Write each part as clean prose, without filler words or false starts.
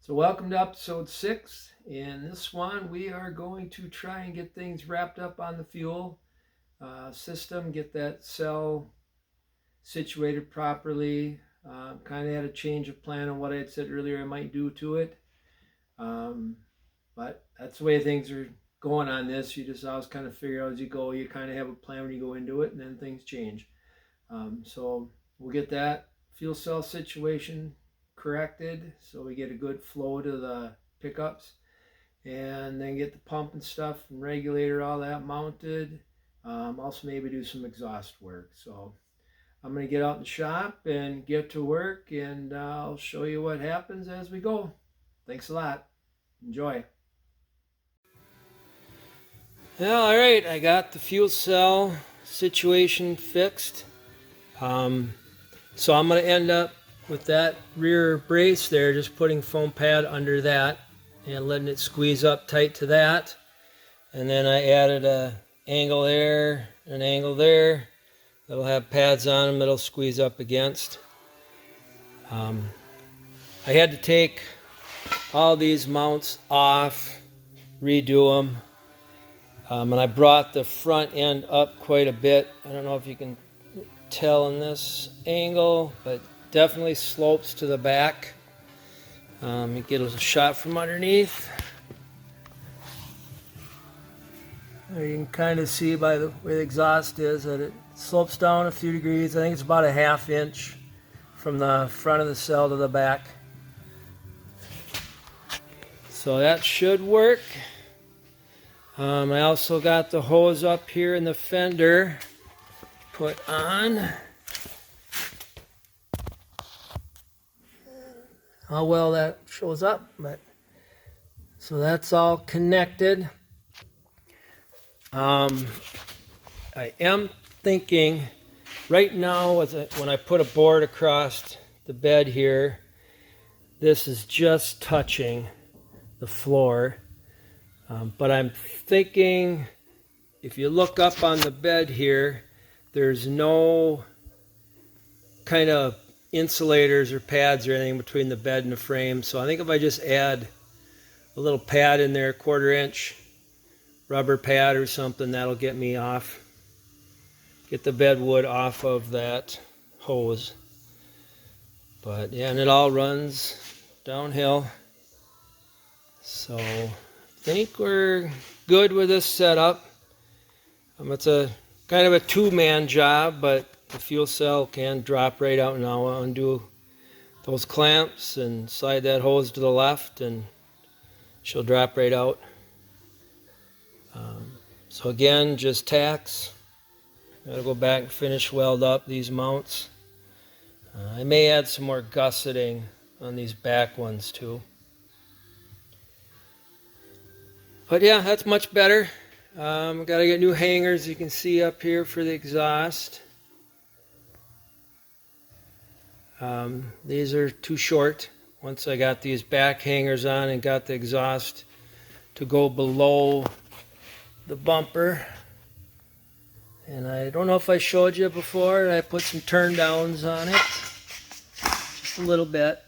So welcome to episode 6. In this one, we are going to try and get things wrapped up on the fuel system, get that cell situated properly. Kind of had a change of plan on what I had said earlier I might do to it. But that's the way things are going on this. You just always kind of figure out as you go. You kind of have a plan when you go into it, and then things change. So we'll get that fuel cell situation corrected so we get a good flow to the pickups, and then get the pump and stuff and regulator, all that mounted. Also maybe do some exhaust work. So I'm going to get out in the shop and get to work, and I'll show you what happens as we go. Thanks a lot. Enjoy. Well, all right, I got the fuel cell situation fixed. So I'm going to end up with that rear brace there, just putting foam pad under that and letting it squeeze up tight to that. And then I added an angle there, an angle there. That'll have pads on them that'll squeeze up against. I had to take all these mounts off, redo them. And I brought the front end up quite a bit. I don't know if you can tell in this angle, but definitely slopes to the back. You get a shot from underneath. There you can kind of see by the way the exhaust is that it slopes down a few degrees. I think it's about a ½ inch from the front of the cell to the back. So that should work. I also got the hose up here in the fender put on. How well that shows up, but so that's all connected. I am thinking right now when I put a board across the bed here, this is just touching the floor. But I'm thinking if you look up on the bed here, there's no kind of insulators or pads or anything between the bed and the frame. So I think if I just add a little pad in there, 1/4 inch rubber pad or something, that'll get me off, get the bed wood off of that hose. But yeah, and it all runs downhill. So I think we're good with this setup. It's a kind of a two-man job, but the fuel cell can drop right out now. I'll undo those clamps and slide that hose to the left, and she'll drop right out. So again, just tacks. Gotta go back and finish weld up these mounts. I may add some more gusseting on these back ones too. But yeah, that's much better. Got to get new hangers, you can see up here, for the exhaust. These are too short. Once I got these back hangers on and got the exhaust to go below the bumper. And I don't know if I showed you before, I put some turn downs on it. Just a little bit.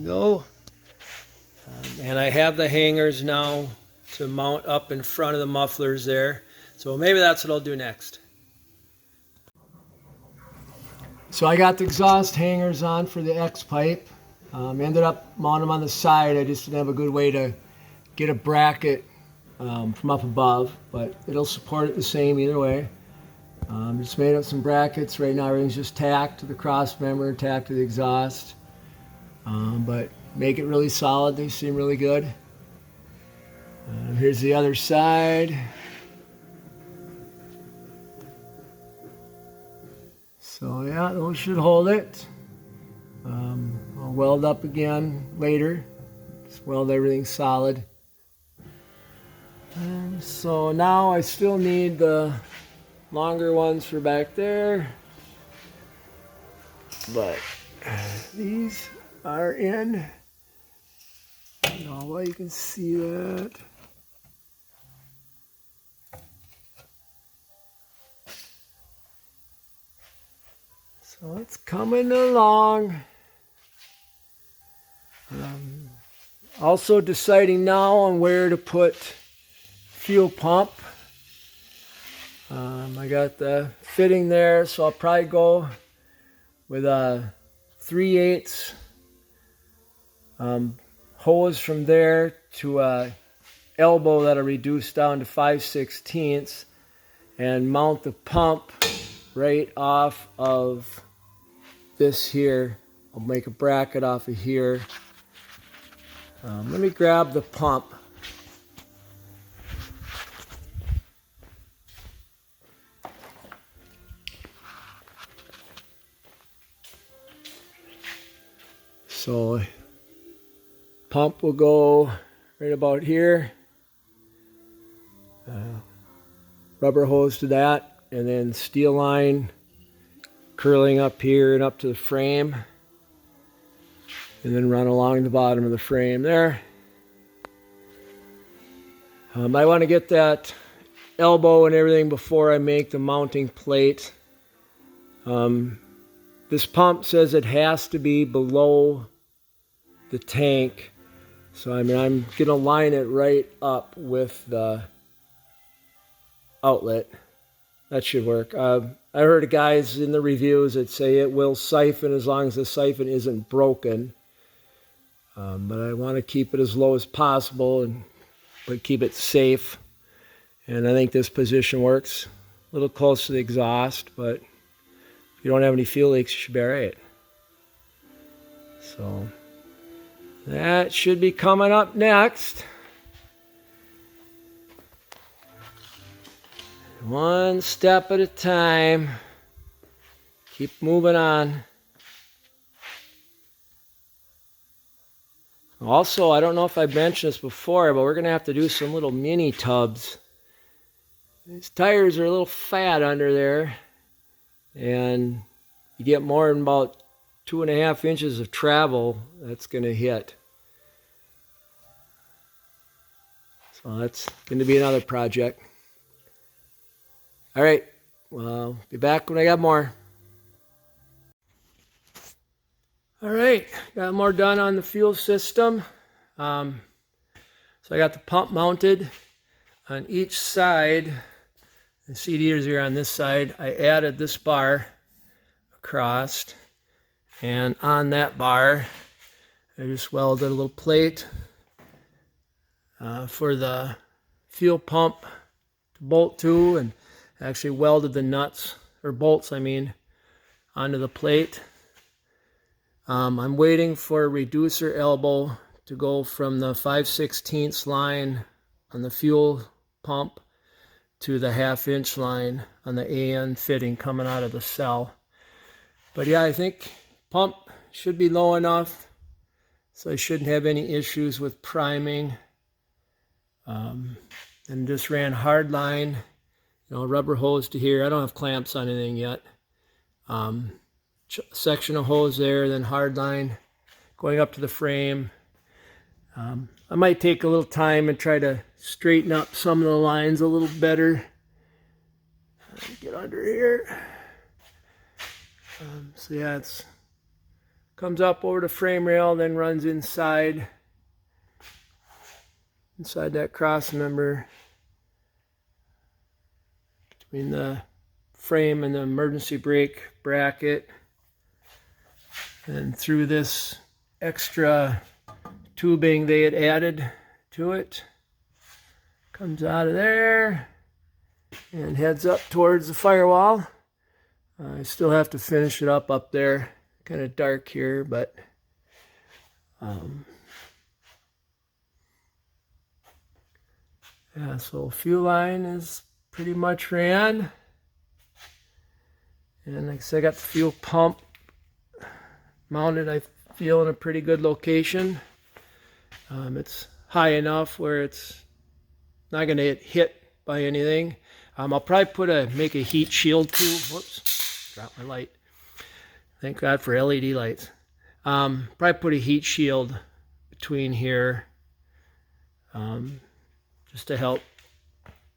Go. And I have the hangers now to mount up in front of the mufflers there. So maybe that's what I'll do next. So I got the exhaust hangers on for the X pipe. Ended up mounting them on the side. I just didn't have a good way to get a bracket from up above, but it'll support it the same either way. Just made up some brackets. Right now everything's just tacked to the cross member, tacked to the exhaust. But make it really solid. They seem really good. Here's the other side. So yeah, those should hold it. I'll weld up again later. Just weld everything solid. And so now I still need the longer ones for back there. But these are in. Well, you can see that. So it's coming along. Also deciding now on where to put fuel pump. I got the fitting there, so I'll probably go with a 3/8 hose from there to a elbow that'll reduce down to 5/16 and mount the pump right off of this here. I'll make a bracket off of here. Let me grab the pump. So pump will go right about here. Rubber hose to that, and then steel line curling up here and up to the frame, and then run along the bottom of the frame there. I want to get that elbow and everything before I make the mounting plate. This pump says it has to be below the tank, so I'm going to line it right up with the outlet. That should work. I heard guys in the reviews that say it will siphon as long as the siphon isn't broken, but I want to keep it as low as possible, but keep it safe. And I think this position works. A little close to the exhaust, but if you don't have any fuel leaks, you should be all right. So that should be coming up next. One step at a time. Keep moving on. Also, I don't know if I've mentioned this before, but we're going to have to do some little mini tubs. These tires are a little fat under there, and you get more than about 2.5 inches of travel, that's going to hit. So that's going to be another project. All right, well, be back when I got more. All right, got more done on the fuel system. So I got the pump mounted on each side. The seat heaters are on this side. I added this bar across, and on that bar, I just welded a little plate for the fuel pump to bolt to, and actually welded the nuts, or bolts I mean, onto the plate. I'm waiting for a reducer elbow to go from the 5/16 line on the fuel pump to the 1/2 inch line on the AN fitting coming out of the cell. But yeah, I think pump should be low enough, so I shouldn't have any issues with priming. And just ran hard line, rubber hose to here. I don't have clamps on anything yet. Section of hose there, then hard line going up to the frame. I might take a little time and try to straighten up some of the lines a little better. Get under here. So yeah, it's comes up over the frame rail, then runs inside that cross member between the frame and the emergency brake bracket, and through this extra tubing they had added to it. Comes out of there and heads up towards the firewall. I still have to finish it up there. Kind of dark here, but yeah, so fuel line is pretty much ran. And like I said, I got the fuel pump mounted, I feel, in a pretty good location. It's high enough where it's not going to get hit by anything. I'll probably make a heat shield too. Whoops, dropped my light. Thank God for LED lights. Probably put a heat shield between here, just to help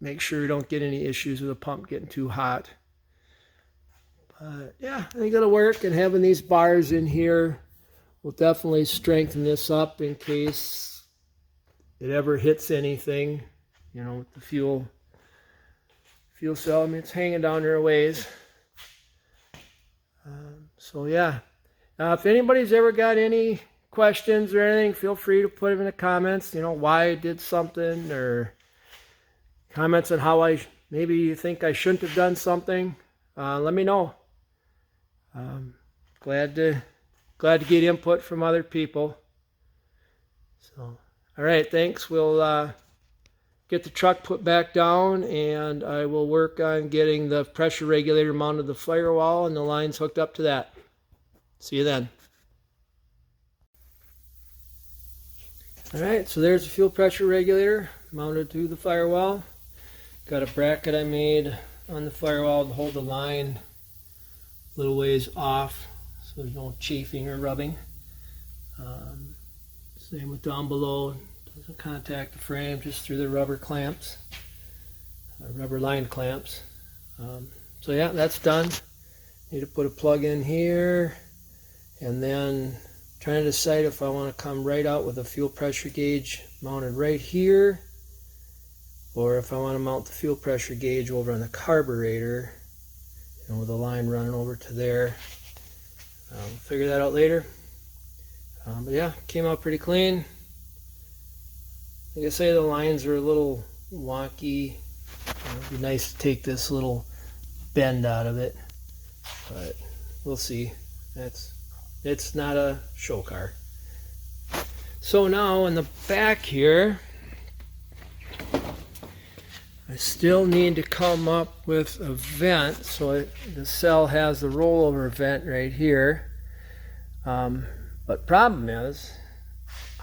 make sure you don't get any issues with the pump getting too hot. Yeah, I think it'll work, and having these bars in here will definitely strengthen this up in case it ever hits anything, you know, with the fuel cell. I mean, it's hanging down there a ways. So yeah, if anybody's ever got any questions or anything, feel free to put them in the comments, you know, why I did something, or comments on how maybe you think I shouldn't have done something. Let me know. Glad to get input from other people. So, all right, thanks. We'll get the truck put back down, and I will work on getting the pressure regulator mounted to the firewall and the lines hooked up to that. See you then. All right, so there's the fuel pressure regulator mounted to the firewall. Got a bracket I made on the firewall to hold the line a little ways off so there's no chafing or rubbing. Same with down below. Doesn't contact the frame, just through the rubber clamps, rubber lined clamps. So yeah, that's done. Need to put a plug in here, and then trying to decide if I want to come right out with a fuel pressure gauge mounted right here, or if I want to mount the fuel pressure gauge over on the carburetor, you know, with a line running over to there. Figure that out later. But yeah, came out pretty clean. Like I say, the lines are a little wonky. It'd be nice to take this little bend out of it, but we'll see. It's not a show car. So now in the back here, I still need to come up with a vent. So the cell has the rollover vent right here. But problem is,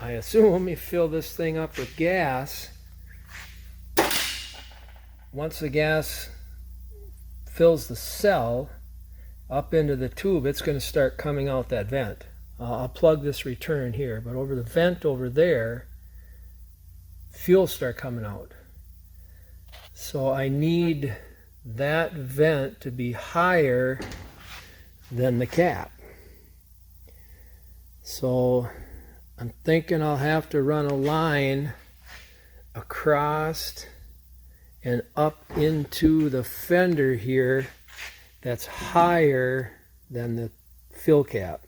I assume you fill this thing up with gas. Once the gas fills the cell up into the tube, it's going to start coming out that vent. I'll plug this return here, but over the vent over there, fuel start coming out. So I need that vent to be higher than the cap. So I'm thinking I'll have to run a line across and up into the fender here that's higher than the fill cap.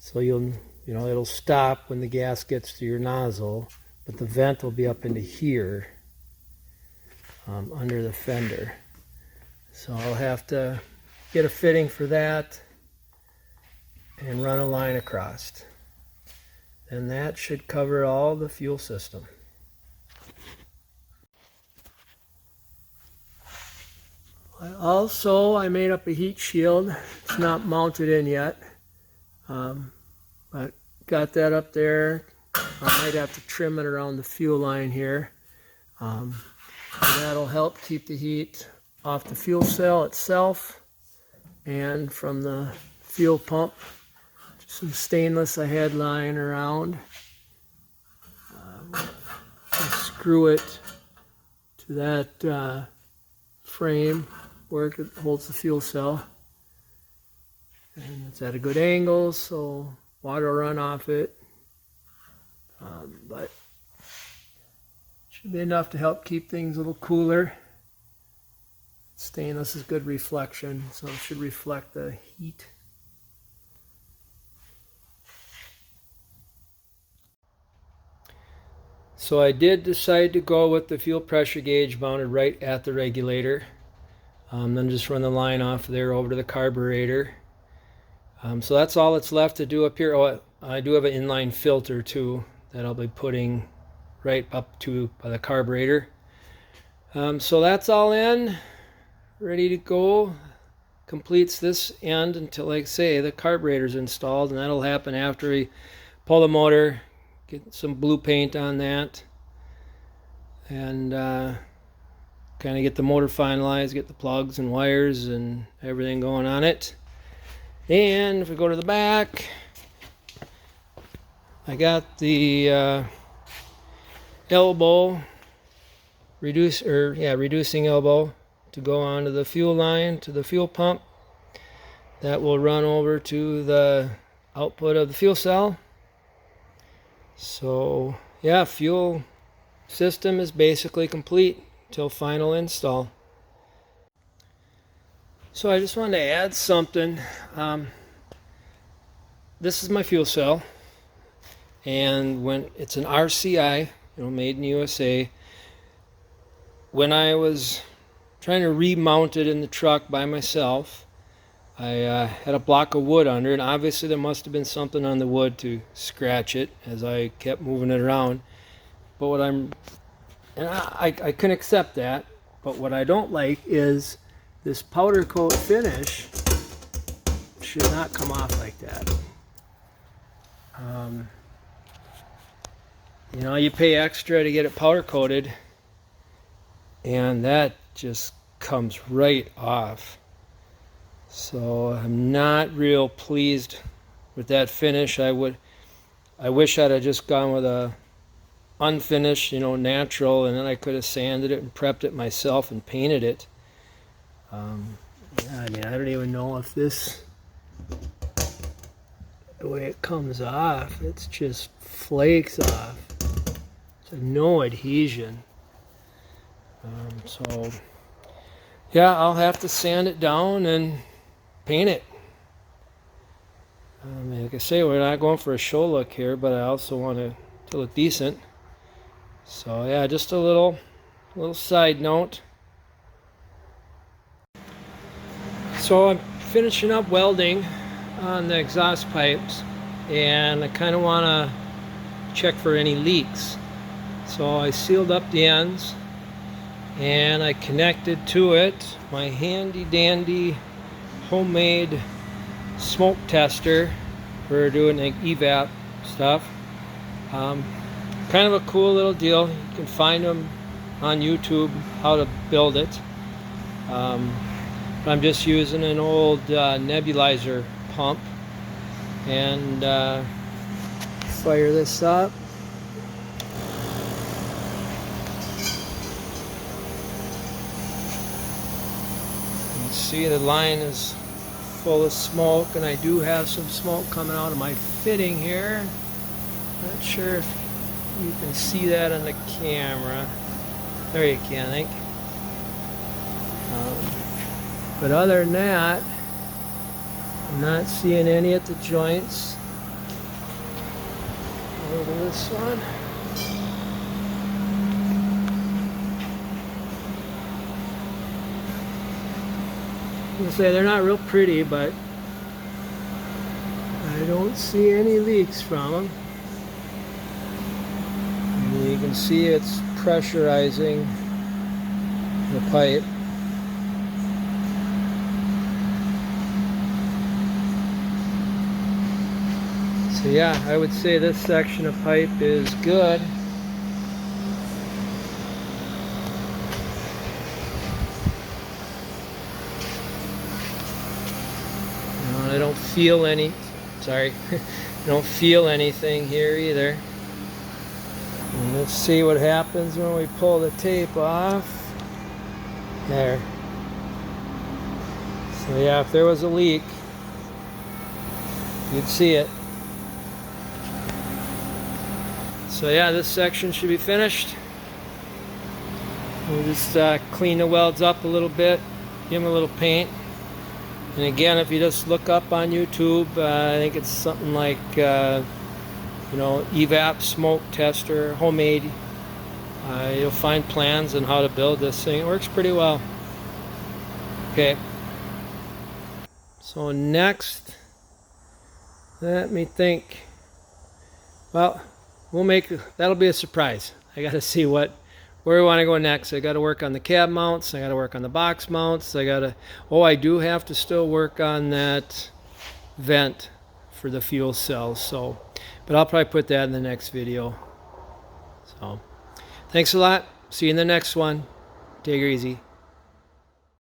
So it'll stop when the gas gets to your nozzle, but the vent will be up into here, under the fender. So I'll have to get a fitting for that and run a line across. And that should cover all the fuel system. I made up a heat shield. It's not mounted in yet, but got that up there. I might have to trim it around the fuel line here. That'll help keep the heat off the fuel cell itself and from the fuel pump. Some stainless I had lying around. I screw it to that frame where it holds the fuel cell, and it's at a good angle so water will run off it, but should be enough to help keep things a little cooler. Stainless is good reflection, so it should reflect the heat. So I did decide to go with the fuel pressure gauge mounted right at the regulator. Then just run the line off there over to the carburetor. So that's all that's left to do up here. Oh, I do have an inline filter too that I'll be putting right up to by the carburetor. So that's all in, ready to go. Completes this end until, like I say, the carburetor's installed, and that'll happen after we pull the motor, get some blue paint on that, and kind of get the motor finalized, get the plugs and wires and everything going on it. And if we go to the back, I got the reducing elbow to go onto the fuel line to the fuel pump that will run over to the output of the fuel cell. So yeah, fuel system is basically complete till final install. So I just wanted to add something. This is my fuel cell, and when it's an RCI, made in the USA. When I was trying to remount it in the truck by myself, I had a block of wood under it, and obviously there must have been something on the wood to scratch it as I kept moving it around. But what I can accept that, but what I don't like is this powder coat finish should not come off like that. You pay extra to get it powder coated, and that just comes right off. So I'm not real pleased with that finish. I wish I'd have just gone with a unfinished, natural, and then I could have sanded it and prepped it myself and painted it. I don't even know if the way it comes off, it's just flakes off. There's no adhesion. So yeah, I'll have to sand it down and paint it. Like I say, we're not going for a show look here, but I also want it to look decent. So yeah, just a little side note. So I'm finishing up welding on the exhaust pipes, and I kind of want to check for any leaks. So I sealed up the ends, and I connected to it my handy dandy homemade smoke tester for doing like evap stuff. Kind of a cool little deal. You can find them on YouTube how to build it. I'm just using an old nebulizer pump, and fire this up. You can see the line is full of smoke, and I do have some smoke coming out of my fitting here. Not sure if you can see that on the camera. There you can, I think. But other than that, I'm not seeing any at the joints. Over to this one. I'm gonna say they're not real pretty, but I don't see any leaks from them. And you can see it's pressurizing the pipe. So yeah, I would say this section of pipe is good. I don't feel any, I don't feel anything here either. And let's see what happens when we pull the tape off. There. So yeah, if there was a leak, you'd see it. So yeah, this section should be finished. We'll just clean the welds up a little bit, give them a little paint. And again, if you just look up on YouTube, I think it's something like, evap smoke tester, homemade. You'll find plans on how to build this thing. It works pretty well. Okay. So next, let me think. Well, that'll be a surprise. I got to see where we want to go next. I got to work on the cab mounts. I got to work on the box mounts. I do have to still work on that vent for the fuel cells. But I'll probably put that in the next video. So, thanks a lot. See you in the next one. Take it easy.